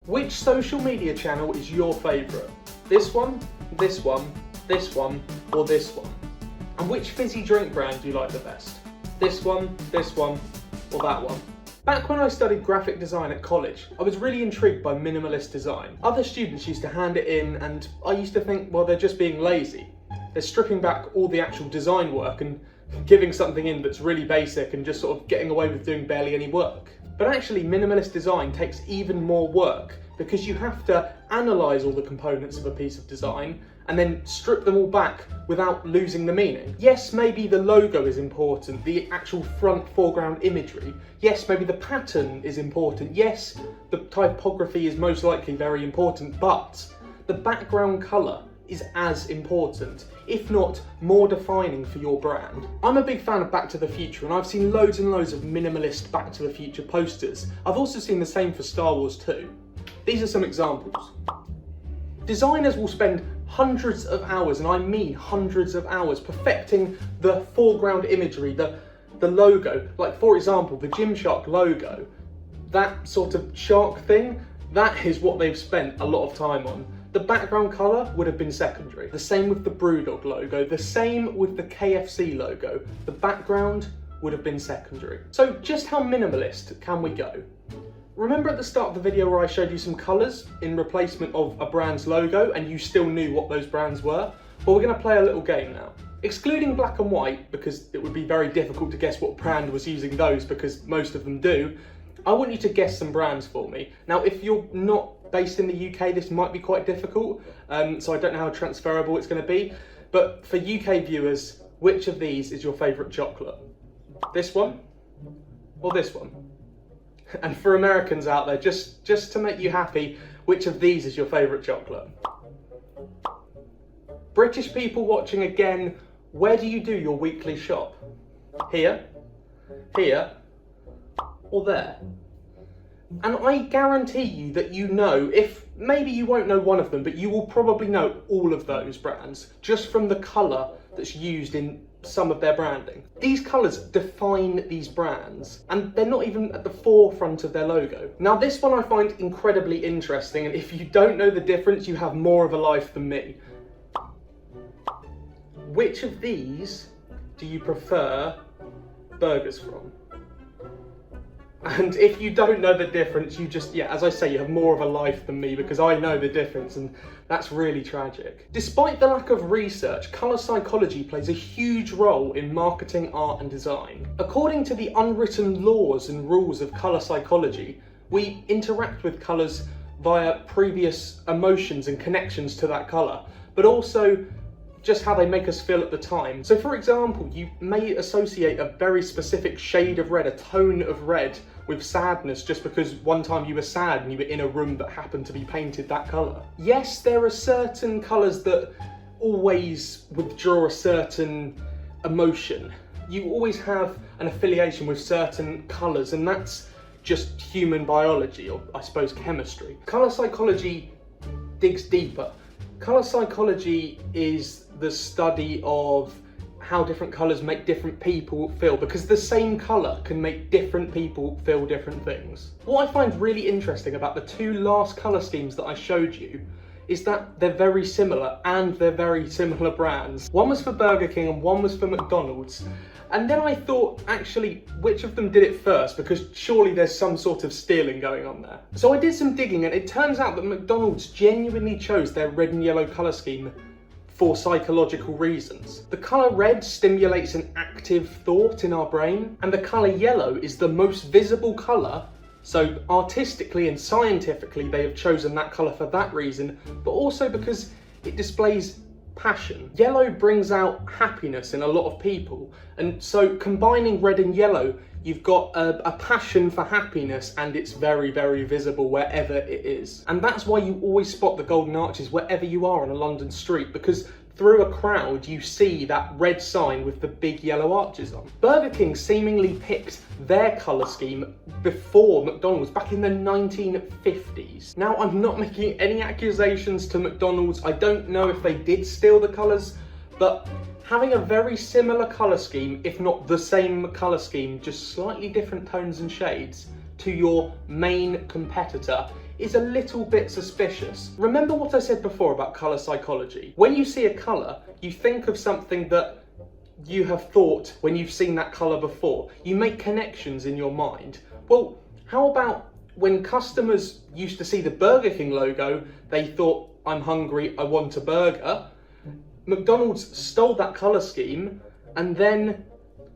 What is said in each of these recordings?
Which social media channel is your favourite? This one, this one, this one, or this one? And which fizzy drink brand do you like the best? This one, or that one? Back when I studied graphic design at college, I was really intrigued by minimalist design. Other students used to hand it in and I used to think, well, they're just being lazy. They're stripping back all the actual design work and giving something in that's really basic and just sort of getting away with doing barely any work. But actually, minimalist design takes even more work because you have to analyse all the components of a piece of design and then strip them all back without losing the meaning. Yes, maybe the logo is important, the actual front foreground imagery. Yes, maybe the pattern is important. Yes, the typography is most likely very important, but the background colour is as important, if not more defining for your brand. I'm a big fan of Back to the Future and I've seen loads and loads of minimalist Back to the Future posters. I've also seen the same for Star Wars too. These are some examples. Designers will spend hundreds of hours, and I mean hundreds of hours, perfecting the foreground imagery, the logo. Like for example, the Gymshark logo, that sort of shark thing, that is what they've spent a lot of time on. The background colour would have been secondary. The same with the Brewdog logo, the same with the KFC logo. The background would have been secondary. So just how minimalist can we go? Remember at the start of the video where I showed you some colours in replacement of a brand's logo and you still knew what those brands were? Well, we're going to play a little game now. Excluding black and white, because it would be very difficult to guess what brand was using those because most of them do, I want you to guess some brands for me. Now, if you're not based in the UK, this might be quite difficult, so I don't know how transferable it's going to be. But for UK viewers, which of these is your favourite chocolate? This one or this one? And for Americans out there, just to make you happy, which of these is your favourite chocolate? British people watching again, where do you do your weekly shop? Here, here, or there? And I guarantee you that you know, if maybe you won't know one of them, but you will probably know all of those brands just from the colour that's used in some of their branding. These colours define these brands and they're not even at the forefront of their logo. Now this one I find incredibly interesting, and if you don't know the difference, you have more of a life than me. Which of these do you prefer burgers from? And if you don't know the difference, you just, yeah, as I say, you have more of a life than me because I know the difference, and that's really tragic. Despite the lack of research, colour psychology plays a huge role in marketing, art and design. According to the unwritten laws and rules of colour psychology, we interact with colours via previous emotions and connections to that colour, but also just how they make us feel at the time. So for example, you may associate a very specific shade of red, a tone of red, with sadness just because one time you were sad and you were in a room that happened to be painted that colour. Yes, there are certain colours that always withdraw a certain emotion. You always have an affiliation with certain colours, and that's just human biology, or I suppose chemistry. Colour psychology digs deeper. Colour psychology is the study of how different colours make different people feel, because the same colour can make different people feel different things. What I find really interesting about the two last colour schemes that I showed you is that they're very similar and they're very similar brands. One was for Burger King and one was for McDonald's. And then I thought, actually, which of them did it first? Because surely there's some sort of stealing going on there. So I did some digging and it turns out that McDonald's genuinely chose their red and yellow colour scheme for psychological reasons. The colour red stimulates an active thought in our brain, and the colour yellow is the most visible colour, so artistically and scientifically they have chosen that colour for that reason, but also because it displays passion. Yellow brings out happiness in a lot of people, and so combining red and yellow, you've got a passion for happiness, and it's very, very visible wherever it is. And that's why you always spot the golden arches wherever you are on a London street, because through a crowd you see that red sign with the big yellow arches on. Burger King seemingly picked their colour scheme before McDonald's back in the 1950s. Now, I'm not making any accusations to McDonald's. I don't know if they did steal the colours, but having a very similar colour scheme, if not the same colour scheme, just slightly different tones and shades, to your main competitor is a little bit suspicious. Remember what I said before about colour psychology? When you see a colour, you think of something that you have thought when you've seen that colour before. You make connections in your mind. Well, how about when customers used to see the Burger King logo, they thought, I'm hungry, I want a burger. McDonald's stole that colour scheme, and then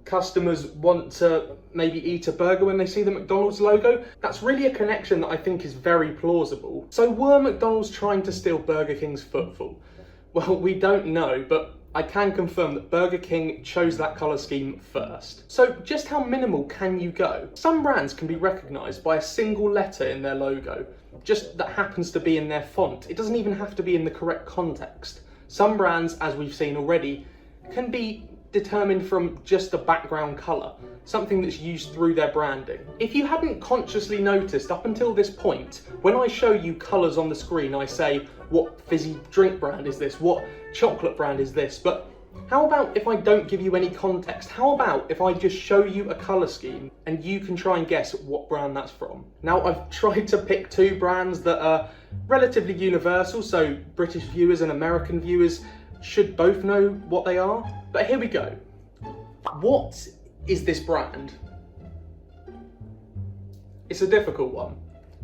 customers want to maybe eat a burger when they see the McDonald's logo. That's really a connection that I think is very plausible. So were McDonald's trying to steal Burger King's footfall? Well, we don't know, but I can confirm that Burger King chose that colour scheme first. So just how minimal can you go? Some brands can be recognised by a single letter in their logo, just that happens to be in their font. It doesn't even have to be in the correct context. Some brands, as we've seen already, can be determined from just a background colour, something that's used through their branding. If you hadn't consciously noticed up until this point, when I show you colours on the screen, I say, what fizzy drink brand is this? What chocolate brand is this? But how about if I don't give you any context? How about if I just show you a colour scheme and you can try and guess what brand that's from? Now, I've tried to pick two brands that are relatively universal, so British viewers and American viewers should both know what they are. But here we go. What is this brand? It's a difficult one.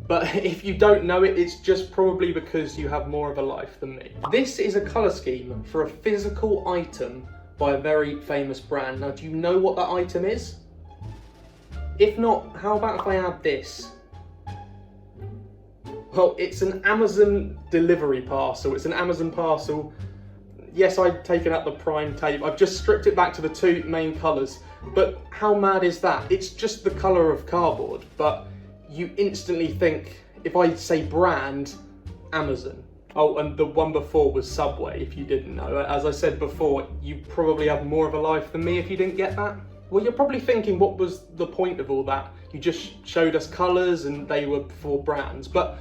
But if you don't know it, it's just probably because you have more of a life than me. This is a colour scheme for a physical item by a very famous brand. Now, do you know what that item is? If not, how about if I add this? Well, it's an Amazon delivery parcel. It's an Amazon parcel. Yes, I've taken out the prime tape. I've just stripped it back to the two main colours. But how mad is that? It's just the colour of cardboard, but you instantly think, if I say brand, Amazon. Oh, and the one before was Subway, if you didn't know. As I said before, you probably have more of a life than me if you didn't get that. Well, you're probably thinking, what was the point of all that? You just showed us colours and they were for brands. But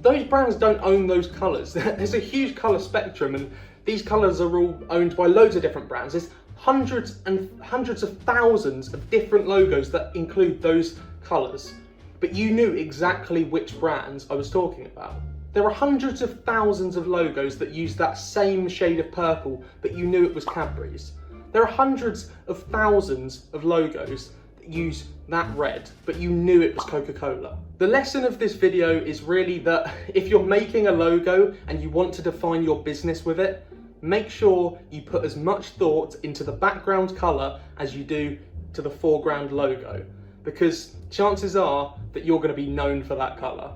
those brands don't own those colours. There's a huge colour spectrum, and these colours are all owned by loads of different brands. There's hundreds and hundreds of thousands of different logos that include those colours. But you knew exactly which brands I was talking about. There are hundreds of thousands of logos that use that same shade of purple, but you knew it was Cadbury's. There are hundreds of thousands of logos that use that red, but you knew it was Coca-Cola. The lesson of this video is really that if you're making a logo and you want to define your business with it, make sure you put as much thought into the background colour as you do to the foreground logo, because chances are that you're going to be known for that colour.